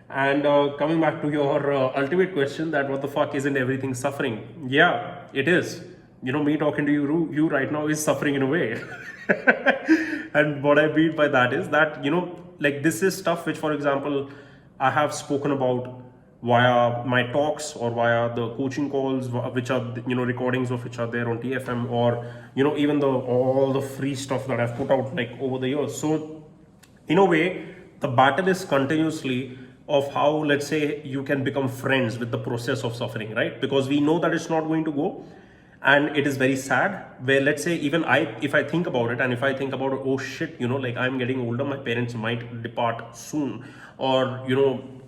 And coming back to your ultimate question, that what the fuck, isn't everything suffering? Yeah, it is. Me talking to you right now is suffering in a way. And what I mean by that is that, like this is stuff which, for example, I have spoken about via my talks or via the coaching calls, which are, recordings of which are there on TFM, or, even the all the free stuff that I've put out like over the years. So in a way, the battle is continuously of how, let's say, you can become friends with the process of suffering, right? Because we know that it's not going to go, and it is very sad, where, let's say, even if I think about it, and if I think about, oh shit, like I'm getting older, my parents might depart soon, or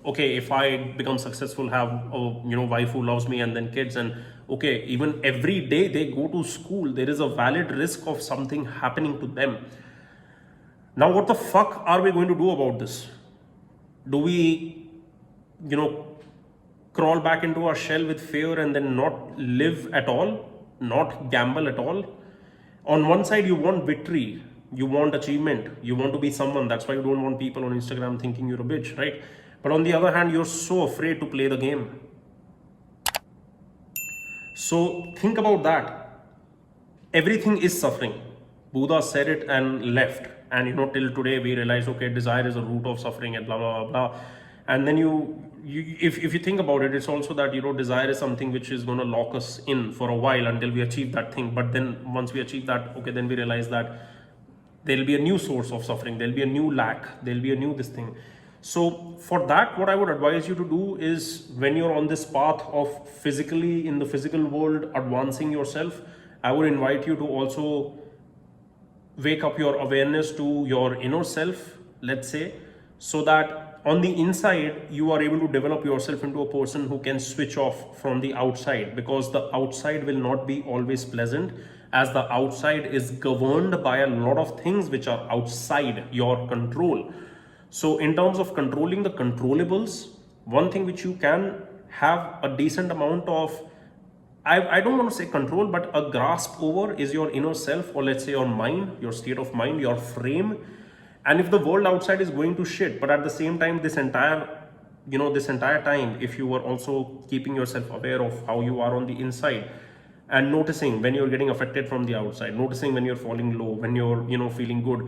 okay, if I become successful, have a wife who loves me, and then kids, and okay, even every day they go to school, there is a valid risk of something happening to them. Now, what the fuck are we going to do about this? Do we, crawl back into our shell with fear and then not live at all, not gamble at all? On one side, you want victory, you want achievement, you want to be someone. That's why you don't want people on Instagram thinking you're a bitch, right? But on the other hand, you're so afraid to play the game. So think about that. Everything is suffering. Buddha said it and left. And till today we realize, okay, desire is a root of suffering and blah, blah, blah, blah. And then if you think about it, it's also that, desire is something which is going to lock us in for a while until we achieve that thing. But then once we achieve that, okay, then we realize that there'll be a new source of suffering. There'll be a new lack. There'll be a new this thing. So for that, what I would advise you to do is, when you're on this path of physically, in the physical world, advancing yourself, I would invite you to also wake up your awareness to your inner self, let's say, so that on the inside you are able to develop yourself into a person who can switch off from the outside, because the outside will not be always pleasant, as the outside is governed by a lot of things which are outside your control. So in terms of controlling the controllables, one thing which you can have a decent amount of, I don't want to say control, but a grasp over, is your inner self, or let's say your mind, your state of mind, your frame. And if the world outside is going to shit, but at the same time, this entire time, if you are also keeping yourself aware of how you are on the inside, and noticing when you're getting affected from the outside, noticing when you're falling low, when you're feeling good,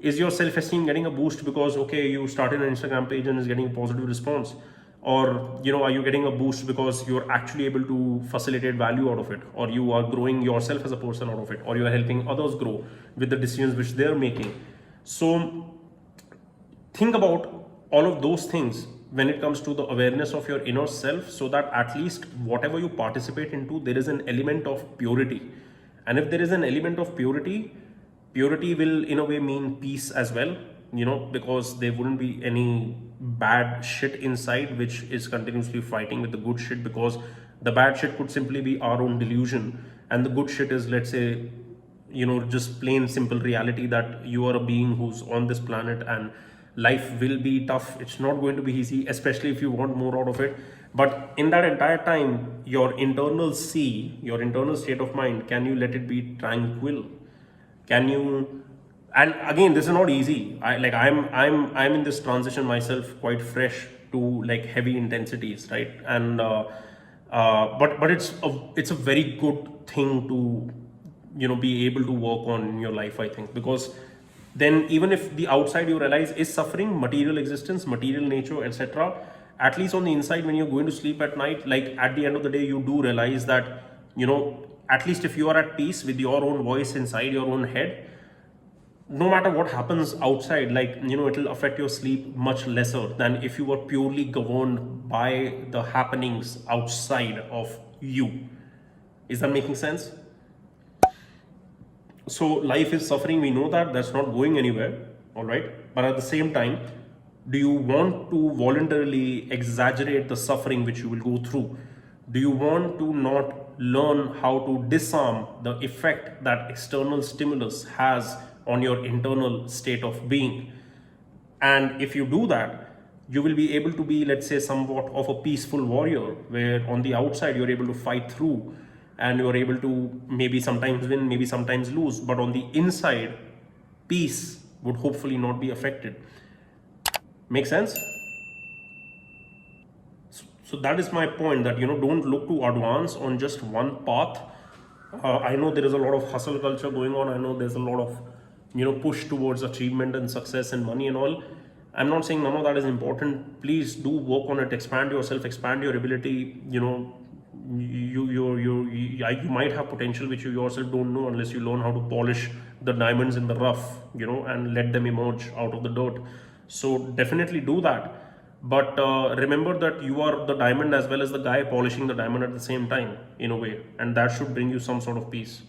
is your self-esteem getting a boost because, okay, you started an Instagram page and is getting a positive response? Or are you getting a boost because you're actually able to facilitate value out of it, or you are growing yourself as a person out of it, or you are helping others grow with the decisions which they're making? So think about all of those things when it comes to the awareness of your inner self, so that at least whatever you participate into, there is an element of purity. And if there is an element of purity will in a way mean peace as well, because there wouldn't be any bad shit inside which is continuously fighting with the good shit, because the bad shit could simply be our own delusion, and the good shit is, let's say, just plain simple reality, that you are a being who's on this planet, and life will be tough. It's not going to be easy, especially if you want more out of it. But in that entire time, your internal your internal state of mind, can you let it be tranquil? Can you? And again, this is not easy. I'm in this transition myself, quite fresh to like heavy intensities, right? And but it's a very good thing to be able to work on in your life, I think, because then even if the outside you realize is suffering, material existence, material nature, etc., at least on the inside, when you're going to sleep at night, like at the end of the day, you do realize that at least if you are at peace with your own voice inside your own head, no matter what happens outside, like it'll affect your sleep much lesser than if you were purely governed by the happenings outside of you. Is that making sense? So life is suffering, we know that, that's not going anywhere, all right? But at the same time, do you want to voluntarily exaggerate the suffering which you will go through? Do you want to not learn how to disarm the effect that external stimulus has on your internal state of being? And if you do that, you will be able to be, let's say, somewhat of a peaceful warrior, where on the outside you're able to fight through, and you're able to maybe sometimes win, maybe sometimes lose, but on the inside, peace would hopefully not be affected. Make sense? So that is my point, that don't look to advance on just one path. I know there is a lot of hustle culture going on. I know there's a lot of push towards achievement and success and money and all. I'm not saying none of that is important. Please do work on it, expand yourself, expand your ability. You might have potential which you yourself don't know unless you learn how to polish the diamonds in the rough, and let them emerge out of the dirt. So definitely do that. But remember that you are the diamond as well as the guy polishing the diamond at the same time, in a way, and that should bring you some sort of peace.